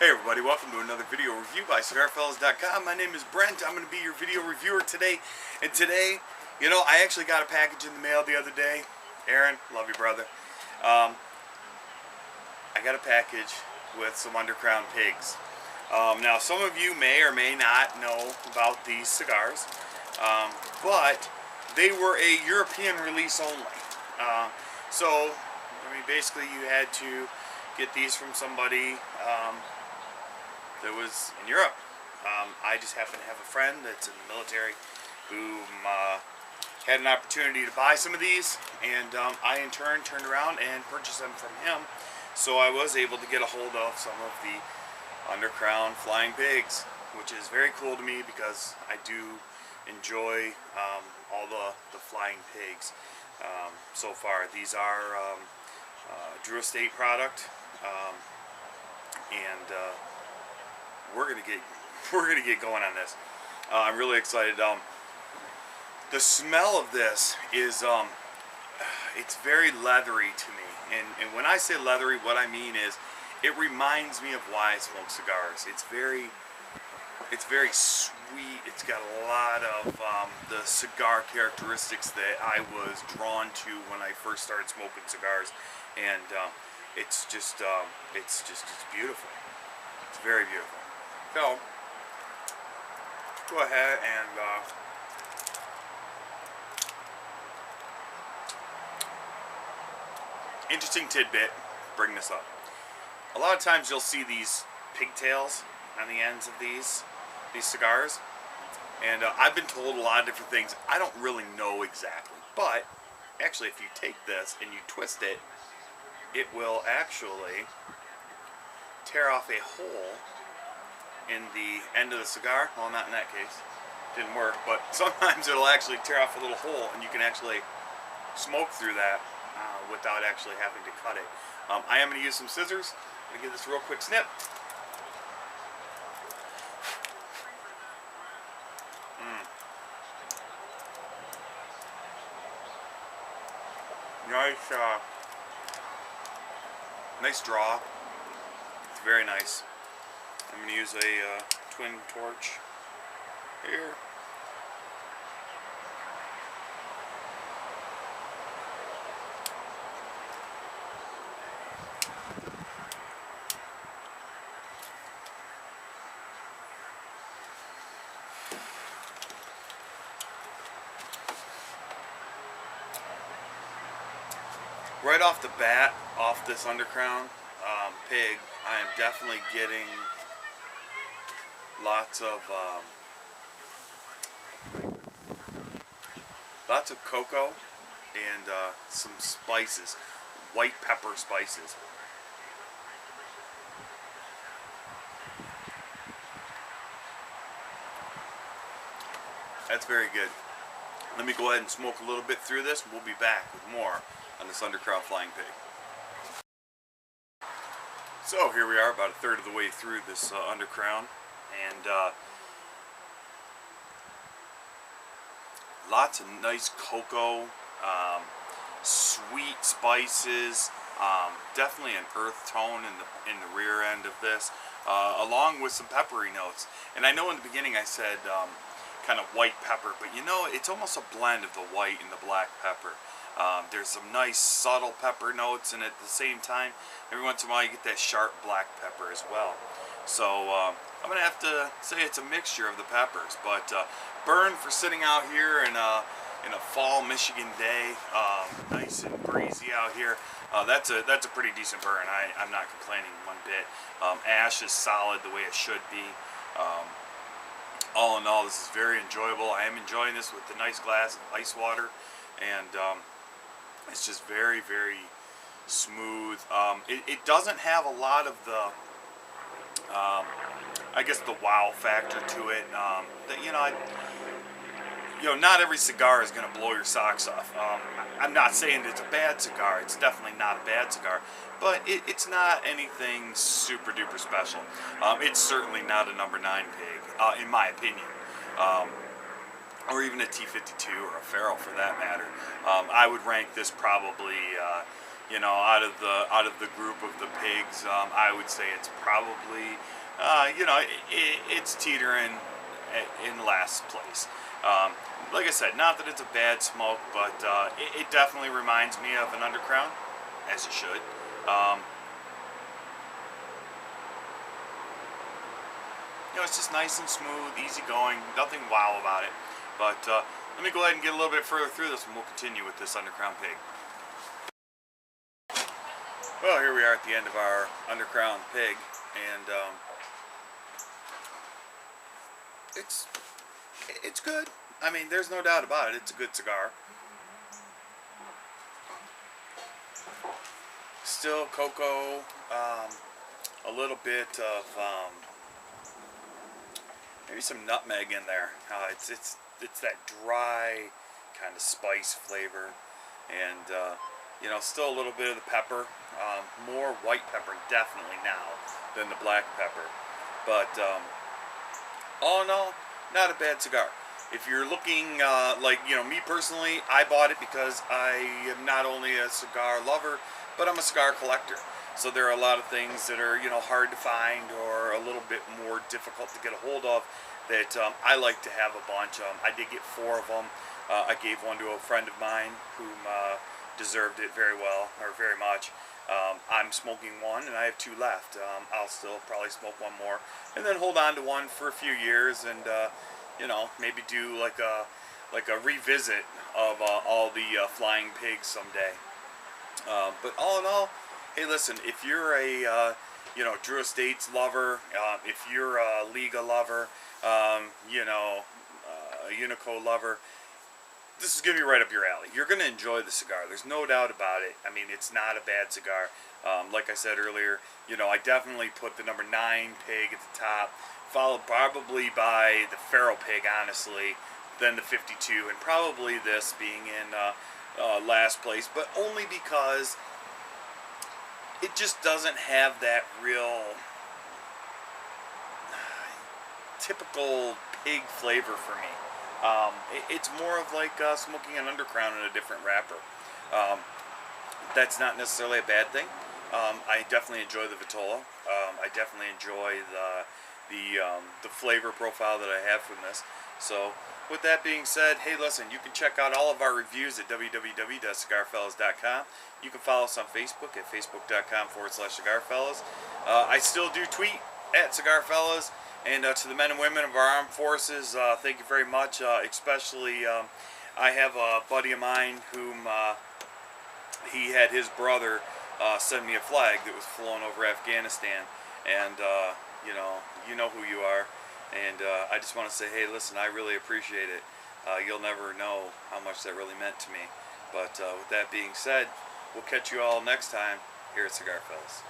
Hey everybody, welcome to another video review by cigarfellas.com. My name is Brent. I'm going to be your video reviewer today. And today, I actually got a package in the mail the other day. Aaron, love you brother. I got a package with some Undercrown pigs. Now some of you may or may not know about these cigars, but they were a European release only. Basically you had to get these from somebody that was in Europe. I just happen to have a friend that's in the military who had an opportunity to buy some of these, and I in turn turned around and purchased them from him. So I was able to get a hold of some of the Undercrown flying pigs, which is very cool to me because I do enjoy all the flying pigs. So far, these are Drew Estate product, and we're gonna get going on this. I'm really excited. The smell of this is it's very leathery to me, and when I say leathery, what I mean is it reminds me of why I smoke cigars. It's very sweet. It's got a lot of the cigar characteristics that I was drawn to when I first started smoking cigars, and it's just beautiful. It's very beautiful. So go ahead and interesting tidbit. Bring this up. A lot of times you'll see these pigtails on the ends of these cigars, and I've been told a lot of different things. I don't really know exactly, but actually if you take this and you twist it, it will actually tear off a hole in the end of the cigar. Well, not in that case, didn't work, but sometimes it'll actually tear off a little hole and you can actually smoke through that without actually having to cut it. I am going to use some scissors. I'm going to give this a real quick snip. Nice draw. It's very nice. I'm going to use a twin torch here. Right off the bat, off this Undercrown pig, I am definitely getting lots of cocoa and some spices, white pepper spices. That's very good. Let me go ahead and smoke a little bit through this, and we'll be back with more on this Undercrown flying pig. So here we are, about a third of the way through this Undercrown, and lots of nice cocoa, sweet spices, definitely an earth tone in the rear end of this, along with some peppery notes. And I know in the beginning I said kind of white pepper, but it's almost a blend of the white and the black pepper. There's some nice subtle pepper notes, and at the same time, every once in a while you get that sharp black pepper as well. So I'm going to have to say it's a mixture of the peppers, but burn for sitting out here in a fall Michigan day, nice and breezy out here. That's a pretty decent burn. I'm not complaining one bit. Ash is solid the way it should be. All in all, this is very enjoyable. I am enjoying this with the nice glass of ice water, and it's just very, very smooth. It doesn't have a lot of the, I guess, the wow factor to it. Not every cigar is going to blow your socks off. I'm not saying it's a bad cigar. It's definitely not a bad cigar, but it's not anything super duper special. It's certainly not a number 9 pig, in my opinion. Or even a T52 or a Faro for that matter. I would rank this probably you know, out of the group of the pigs, I would say it's probably, you know, it's teetering in last place. Like I said, not that it's a bad smoke, but it definitely reminds me of an Undercrown, as it should. You know, it's just nice and smooth, easy going, nothing wow about it. But let me go ahead and get a little bit further through this, and we'll continue with this Undercrown pig. Well, here we are at the end of our Undercrown pig, and it's good. I mean, there's no doubt about it. It's a good cigar. Still cocoa, a little bit of maybe some nutmeg in there. It's that dry kind of spice flavor, and you know, still a little bit of the pepper. More white pepper definitely now than the black pepper, but all in all, not a bad cigar. If you're looking, like, you know, me personally, I bought it because I am not only a cigar lover, but I'm a cigar collector. So there are a lot of things that are, you know, hard to find or a little bit more difficult to get a hold of that I like to have a bunch of. I did get 4 of them. I gave one to a friend of mine whom deserved it very well, or very much. I'm smoking one, and I have 2 left. I'll still probably smoke one more, and then hold on to one for a few years, and you know, maybe do like a revisit of all the flying pigs someday. But all in all, hey, listen, if you're a you know, Drew Estates lover, if you're a Liga lover, you know, a Unico lover, this is going to be right up your alley. You're going to enjoy the cigar. There's no doubt about it. I mean, it's not a bad cigar. Like I said earlier, you know, I definitely put the number 9 pig at the top, followed probably by the feral pig, honestly, then the 52, and probably this being in last place, but only because it just doesn't have that real typical pig flavor for me. It's more of like smoking an Undercrown in a different wrapper. That's not necessarily a bad thing. I definitely enjoy the Vitola. I definitely enjoy the flavor profile that I have from this. So with that being said, hey, listen, you can check out all of our reviews at www.cigarfellas.com. You can follow us on Facebook at facebook.com/cigarfellas. I still do tweet at cigarfellas. And to the men and women of our armed forces, thank you very much. Especially, I have a buddy of mine whom he had his brother send me a flag that was flown over Afghanistan, and you know who you are. And I just want to say, hey, listen, I really appreciate it. You'll never know how much that really meant to me. But with that being said, we'll catch you all next time here at Cigar Fellas.